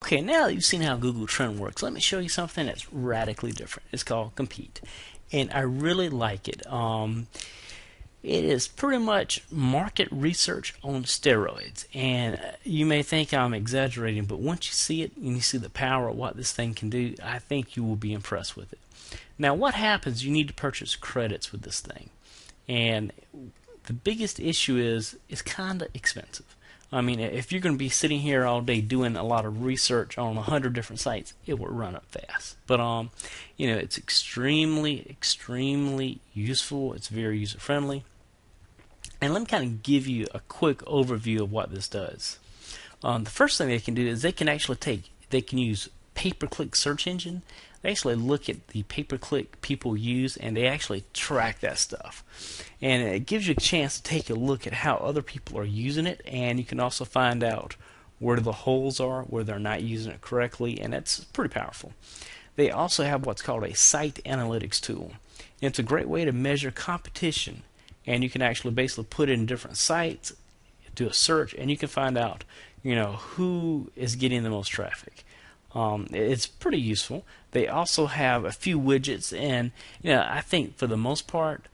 Okay, now that you've seen how Google Trend works, let me show you something that's radically different. It's called Compete, and I really like it. It is pretty much market research on steroids, and you may think I'm exaggerating, but once you see it and you see the power of what this thing can do, I think you will be impressed with it. Now, what happens? You need to purchase credits with this thing, and the biggest issue is it's kind of expensive. I mean, if you're going to be sitting here all day doing a lot of research on 100 different sites, it will run up fast. But it's extremely useful. It's very user friendly. And let me kind of give you a quick overview of what this does. The first thing they can do is they can use pay-per-click search engine. They actually look at the pay-per-click people use, and they actually track that stuff. And it gives you a chance to take a look at how other people are using it, and you can also find out where the holes are, where they're not using it correctly, and that's pretty powerful. They also have what's called a site analytics tool. And it's a great way to measure competition, and you can actually basically put in different sites, do a search, and you can find out, who is getting the most traffic. It's pretty useful. They also have a few widgets, and I think for the most part,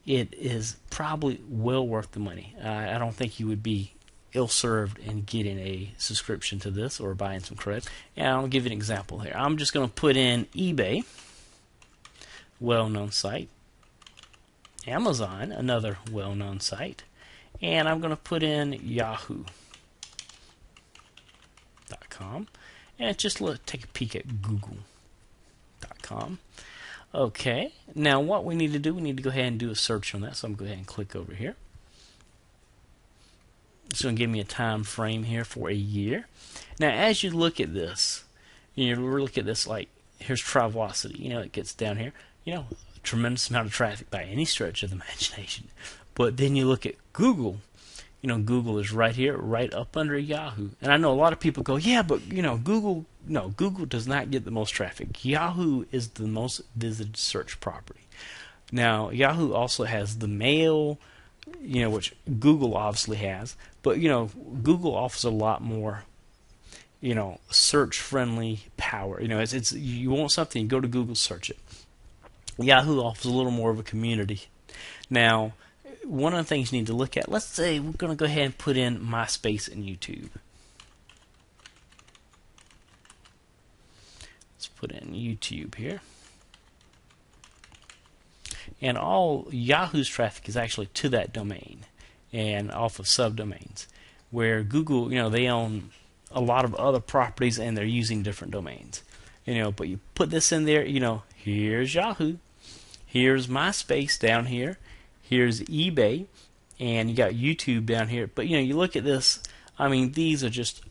it is probably well worth the money. I don't think you would be ill-served in getting a subscription to this or buying some credits. And I'll give you an example here. I'm just going to put in eBay, well-known site, Amazon, another well-known site, and I'm going to put in Yahoo.com. And just take a peek at Google.com. Okay, now what we need to do, we need to go ahead and do a search on that. So I'm going to go ahead and click over here. It's going to give me a time frame here for a year. Now, as you look at this, you look at this like, here's Travelocity. It gets down here. A tremendous amount of traffic by any stretch of the imagination. But then you look at Google. Google is right here, right up under Yahoo. And I know a lot of people go, yeah, but Google does not get the most traffic. Yahoo is the most visited search property. Now, Yahoo also has the mail, which Google obviously has, but Google offers a lot more, search-friendly power. It's you want something, you go to Google, search it. Yahoo offers a little more of a community. Now, one of the things you need to look at, let's say we're going to go ahead and put in MySpace and YouTube. Let's put in YouTube here. And all Yahoo's traffic is actually to that domain and off of subdomains. Where Google, they own a lot of other properties and they're using different domains. But you put this in there, here's Yahoo, here's MySpace down here. Here's eBay, and you got YouTube down here. But you look at this. I mean, these are just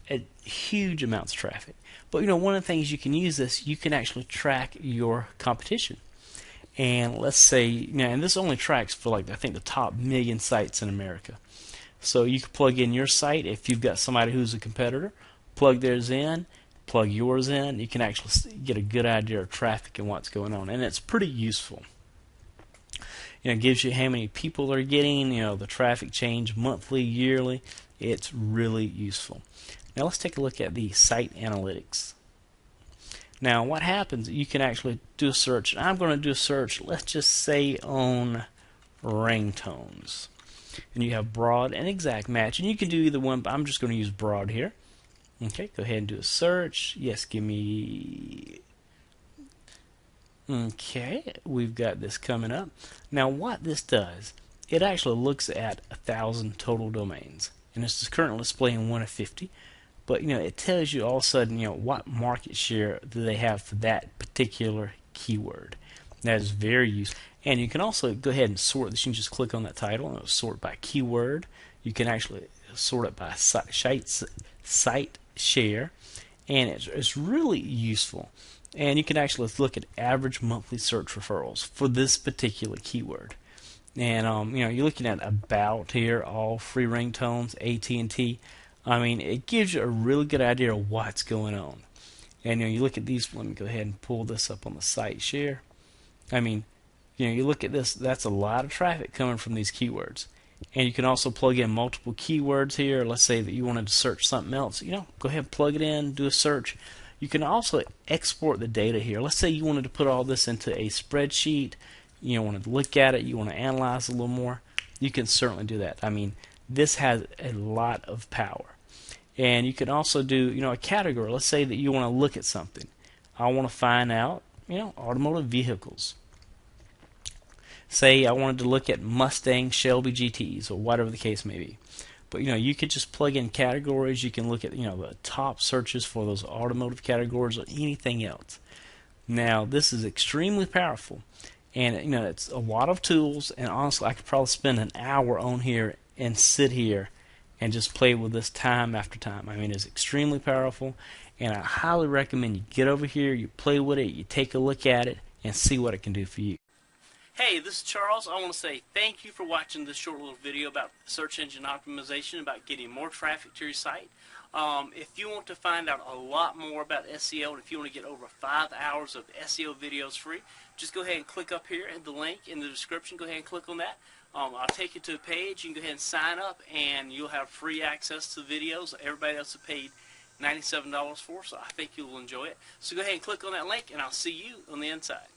huge amounts of traffic. But one of the things you can use this, you can actually track your competition. And let's say, and this only tracks for I think the top 1 million sites in America. So you can plug in your site if you've got somebody who's a competitor. Plug theirs in, plug yours in. You can actually get a good idea of traffic and what's going on, and it's pretty useful. It gives you how many people are getting, the traffic change monthly, yearly. It's really useful. Now let's take a look at the site analytics. Now what happens, you can actually do a search. I'm going to do a search, let's just say on ringtones. And you have broad and exact match. And you can do either one, but I'm just going to use broad here. Okay, go ahead and do a search. Yes, give me... Okay, we've got this coming up. Now what this does, it actually looks at 1,000 total domains. And this is currently displaying 1 of 50. But it tells you all of a sudden, what market share do they have for that particular keyword. That is very useful. And you can also go ahead and sort this. You can just click on that title and it'll sort by keyword. You can actually sort it by site share. And it's really useful. And you can actually look at average monthly search referrals for this particular keyword. And you're looking at about here, all free ringtones, AT&T. I mean, it gives you a really good idea of what's going on. And you look at these. Let me go ahead and pull this up on the site share. I mean, you look at this. That's a lot of traffic coming from these keywords. And you can also plug in multiple keywords here. Let's say that you wanted to search something else. Go ahead and plug it in, do a search. You can also export the data here. Let's say you wanted to put all this into a spreadsheet. You wanted to look at it, you want to analyze a little more. You can certainly do that. I mean, this has a lot of power. And you can also do, a category. Let's say that you want to look at something. I want to find out, automotive vehicles. Say I wanted to look at Mustang Shelby GTs or whatever the case may be. But you could just plug in categories. You can look at the top searches for those automotive categories or anything else. Now this is extremely powerful, and it's a lot of tools. And honestly, I could probably spend an hour on here and sit here and just play with this time after time. I mean, it's extremely powerful, and I highly recommend you get over here, you play with it, you take a look at it, and see what it can do for you. Hey, this is Charles. I want to say thank you for watching this short little video about search engine optimization, about getting more traffic to your site. If you want to find out a lot more about SEO, and if you want to get over 5 hours of SEO videos free, just go ahead and click up here at the link in the description. Go ahead and click on that. I'll take you to a page. You can go ahead and sign up, and you'll have free access to the videos. Everybody else has paid $97 for, so I think you'll enjoy it. So go ahead and click on that link, and I'll see you on the inside.